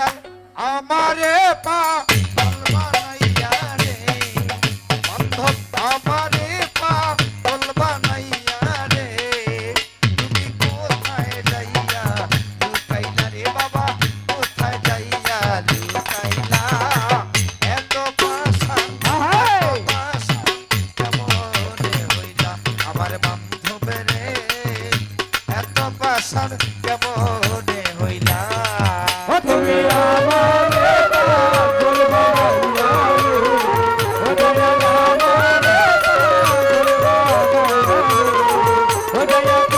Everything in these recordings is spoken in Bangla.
দয়াল আমারে পাগল বানাইয়া রে বান্ধব আমারে পাগল বানাইয়া রে তুমি কোথায় যাইয়া লুকাইলা রে বাবা কোথায় যাইয়া লুকাইলা এত পাশান কেমনে হইলা আমার বান্ধব রে এত পাশান কেমনে হইলা তুমি আমারে পাগল বানাইয়া রে ও দয়াল আমারে পাগল বানাইয়া রে ও দয়াল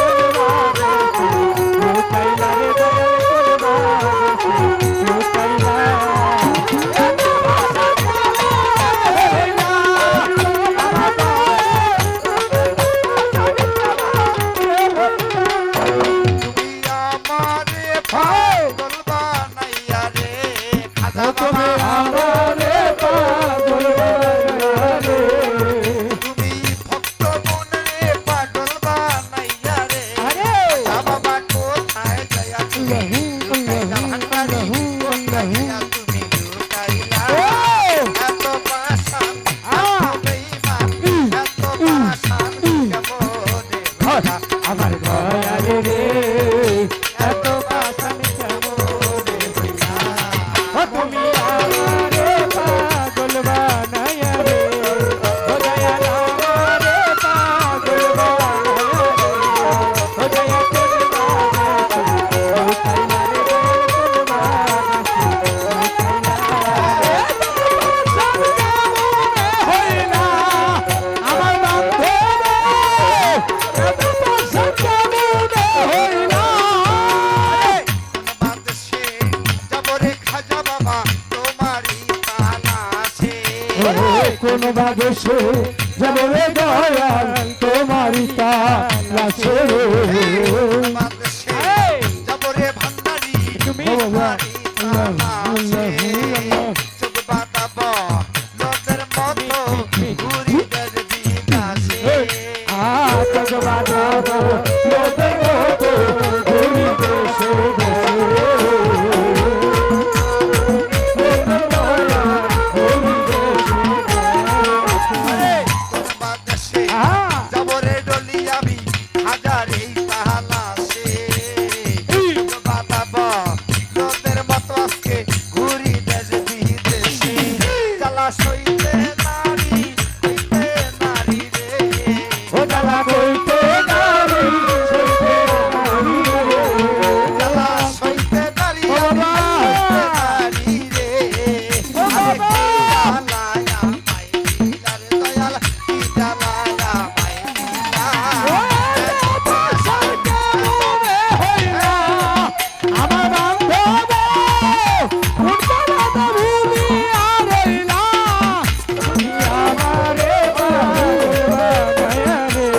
লুকাইলা রে দয়াল লুকাইলা পাগল বানাইয়া রে খাজা তুমি বাবা আমারে পাগল বানাইয়া রে তুমি ভক্ত মন রে পাগল বানাইয়া রে আরে খাজা বাবা কোথায় যাইয়া তুমি লুকাইলা ভান্ডারি কোথায় যাইয়া তুমি লুকাইলা এত পাশান এত বেঈমান এত পাশান কেমনে হইলা আমার দয়াল রে এত পাশান কেমনে হইলা ও তুমি আমারে পাগল বানাইয়া রে ও দয়াল আমারে পাগল বানাইয়া রে ও দয়াল লুকাইলা রে হইলা আমার বান্ধব এত পাশান কেমনে হইলা বাংলাদেশে যাব রে খাজা বাবা তোমারই তালাশে কোন বাদেশে যাব রে দয়াল তোমারি তালাশে বাংলাদেশে যাব রে ভান্ডারি তুমি তোমারই তালাশে চোখ বাঁধাব নদের মতো ঘুরি দের বিনাশে আতঙ্ক বাজাবো লোদের মতো ঘুরি দেশে বাংলাদেশে যাব রে ডলি আমি হাজারে তালাশে চোখ বাঁধাব নদের মতো আজকে ঘুরি দের বিদেশে জ্বালা সইতে নারী হইতে নারী রে ও জ্বালা কইতে নারী সইতে নারী জ্বালা সইতে নারী ও আমি বাবা! সইতে নারী রে ও আরে বাবা! কি জ্বালায়া মাই দিলা রে দয়াল কি জ্বালায়া মাই দিলা আমার বান্ধব উঠবাটা ভূমিয়া রইলা তুমি আমারে পাগল বানাইয়া রে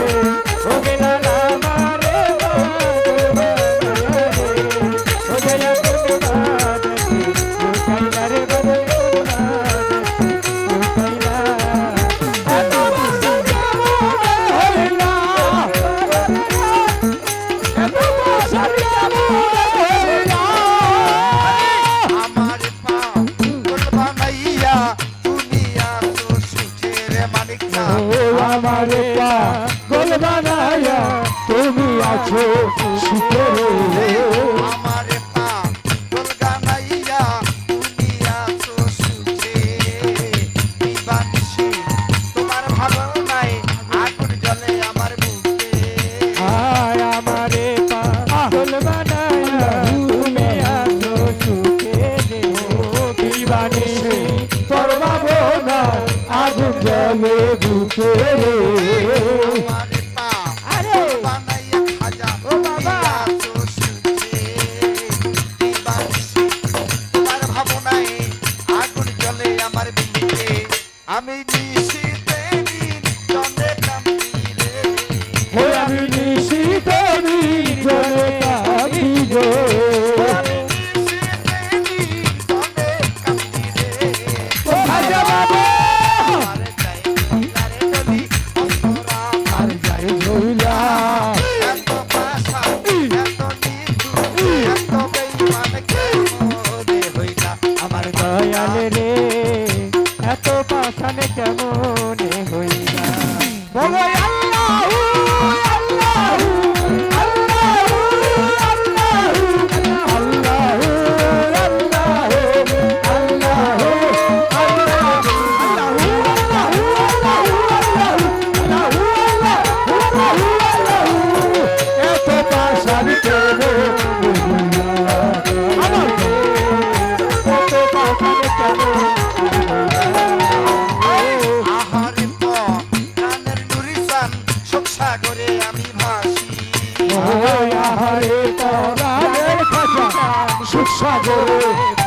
ও গেলাল আমারে পাগল বানাইয়া রে ও গেলা কোন লুকাইলা রে বদল লুকাইলা এত বাসা কেমনে হইলা এত বাসা কেমনে হইলা আমার পাগল বানাইয়া দুনিয়া তো সুখের মালিক না আমারে পাগল বানাইয়া তুমি আছো সুখে আমার পাগল বানাইয়া দুনিয়া তো সুখে নিবানিশি তোমার ভালো নাই আগুন জ্বলে আমার বুকে আর আমারে পাগল বানাইয়া তুমি আছো সুখে দিবানি তোর ভাবনা আগুন জ্বলে বুকে আমার আরে পাগল বানাইয়া খাজা ও বাবা! তুমি আছো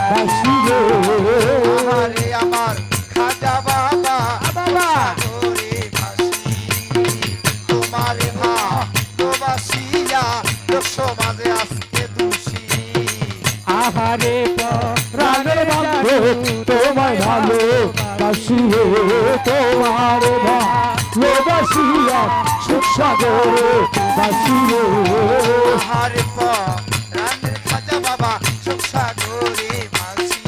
বাসি রে আহারে আমার খাজা বাবা বাবা সাগরে ভাসি তোমার ভালোবাসিয়া লোক সমাজে আজকে দোষী আহারে প্রাণের বন্ধু তোমায় ভালো বাসি রে তোমার ভালোবাসিয়া সুখ সাগরে বাসি রে আহারে রানের খাজা বাবা সুখ সাগরে ভাসি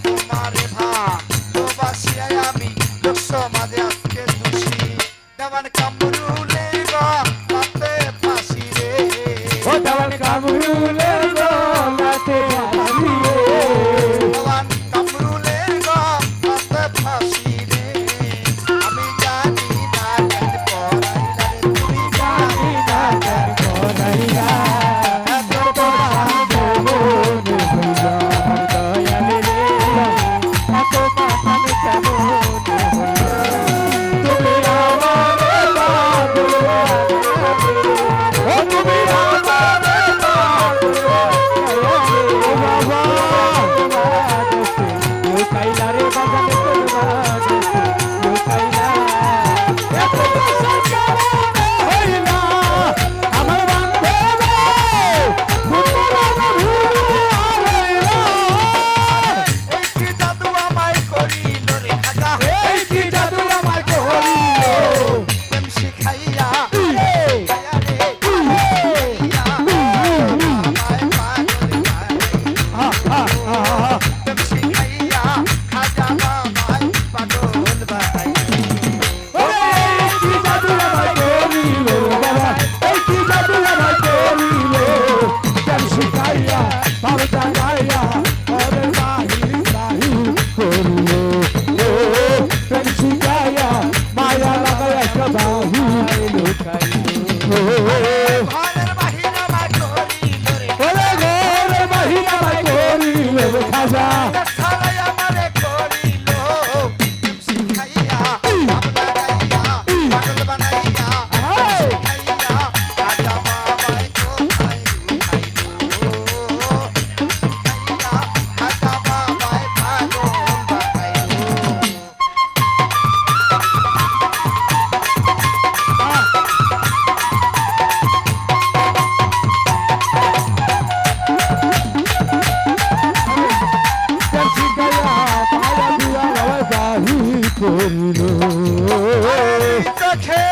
তোমার ভালোবাসিয়া আমি লোক সমাজে আজকে দোষী দেওয়ান কামরুলে গো রাতে ফাঁসি রে ও দেওয়ান কামরুলের গলাতে বাসি রে দেওয়ান কামরুলের গো রাতে ফাঁসি রে আমি জানি না কেন পড়াইলা রে তুমি জানি না কেন করাইয়া এত এই কি জাদু আমায় করিল রে খাজা প্রেম শিখাইয়া গায়া রে গায়া আমায় পাগল বানাইয়া প্রেম শিখাইয়া খাজা আমায় পাগল বানাইয়া মায়া লাগায় সবাই লুকাই ঘরের বাহির আমায় করিল রে ওরে ঘরে বাহিরা ভাই করিল খাজা ছাড়াই আমারে করিল প্রেম শিখাইয়া বাবলা গাইয়া পাগল বানাইয়া শিখাইয়া খাজা বাবাই কোথায় লুকাইলো শিখাইয়া খাজা বাবাই পাগল বানাইলো করিল চোখে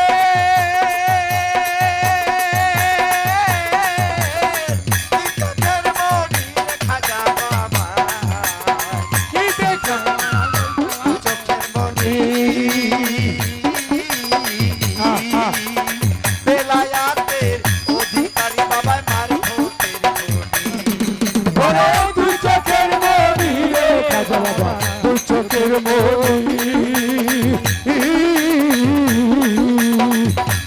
চোখের মনি খাজা বাবা কি দেখা চোখের মনি বেলায়াতের অধিকারী বাবা মার ওরে দুই চোখের মনি রে খাজা বাবা দুই চোখের মনি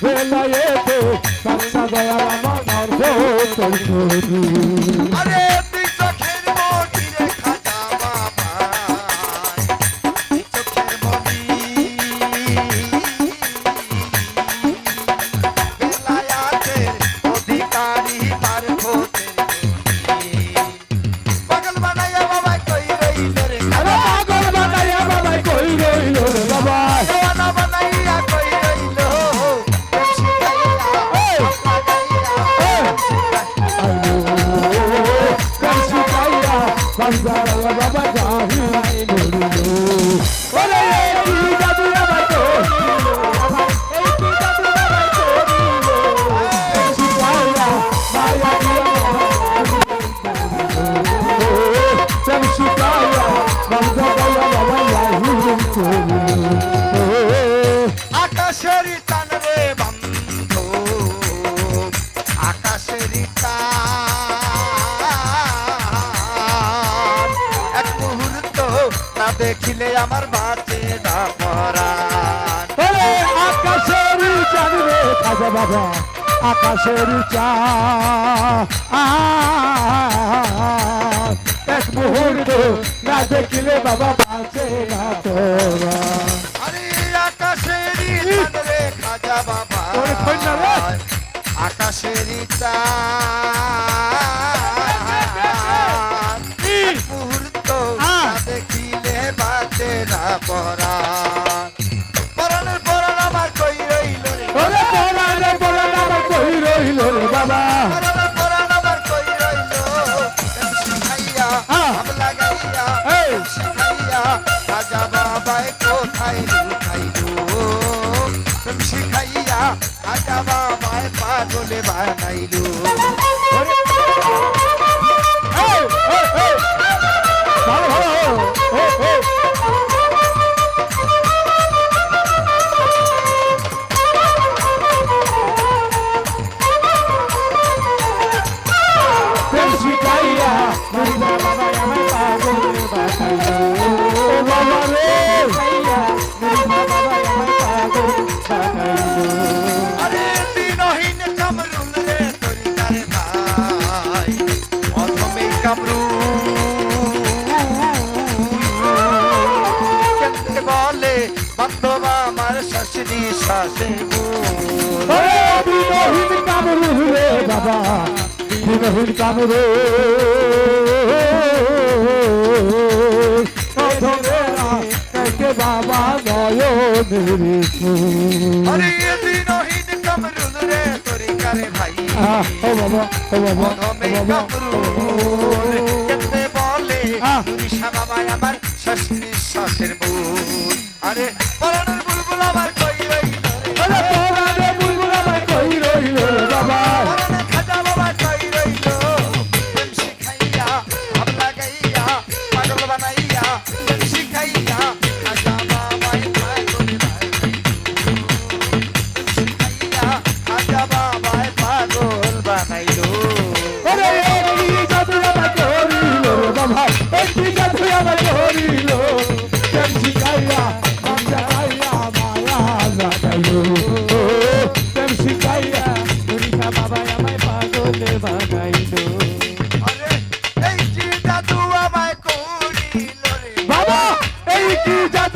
বেলায়েতে বাচ্চা দয়াল আমার তোর করি আরে তুই চোখের মনি রে খাজা বাবা চোখের মনি বেলায়াতের অধিকারী মার পাগল বানাইয়া বাবা কই রইল রে আরে পাগল বানাইয়া বাবাই কই রইল রে বাবা দেওয়ানা বানাইয়া কই রইল প্রেম শিখাইয়া বাবলা গাইয়া বান্দার বাবা জাহি বলিল ওরে কি জাদু বাবা তো এই কি জাদু বাবা তো শিখায়া মায়া দিয়া সব শিখায়া বান্দা বাবা জাহি বলিল আকাশের টান রে বন্ধু আকাশের টান এক মুহূর্ত না দেখিলে আমার বাঁচে না পরাণ ওরে আকাশের চাঁদ রে খাজা বাবা আকাশের চাঁদ এক মুহূর্ত না দেখিলে বাবা বাঁচে না তোরা আরে আকাশের টান রে খাজা বাবা ওরে কন্যা রে। আকাশের টান এক বুঝতে না পরাণ পরাণের পরাণ আমার কই রইল রে ওরে পরাণে পরাণ আমার কই রইল রে বাবা পরাণের পরাণ আমার কই রইল শিখাইয়া আম লাগাইয়া শিখাইয়া রাজা বাবায় কোথায় লুকাইলো শিখাইয়া রাজা বাবায় পাগলে বানাইলো আরে দিনহীন কামরুল রে তরিকার ভাই প্রথমে কামরুল কেমনে বলে বান্ধব আমার শাশুড়ি শাশে দিনহীন কামরুল রে বাবা দিনহীন কামরুল বাবা আরে দিনহীন কামরুল রে তরিকার ভাই ও বাবা প্রথমে কামরুল কেমনে বলে তুরিশা বাবা আমার শাশুড়ি শাশের মূল আরে পরাণের বুলবুল আমার কই রইল রে পরাণে বুলবুল আমার কই রইল বাবা পরাণের খাজা বাবা কই রইল প্রেম শিখাইয়া আম লাগাইয়া পাগল বানাইয়া প্রেম শিখাইয়া খাজা বাবাই পাগল শিখাইয়া খাজা বাবাই পাগল বানাইলো ওরে এই জাদু আমার করিল বাবা এই জাদু আমার করিল কেন শিখাইয়া কাম জাগাইয়া মায়া জাগাইলো কেন শিখাইয়া তুরিশা বাবা আমায় পাগলে বানাইলো আরে এই কি জাদু আমায় করিল রে বাবা এই কি জাদু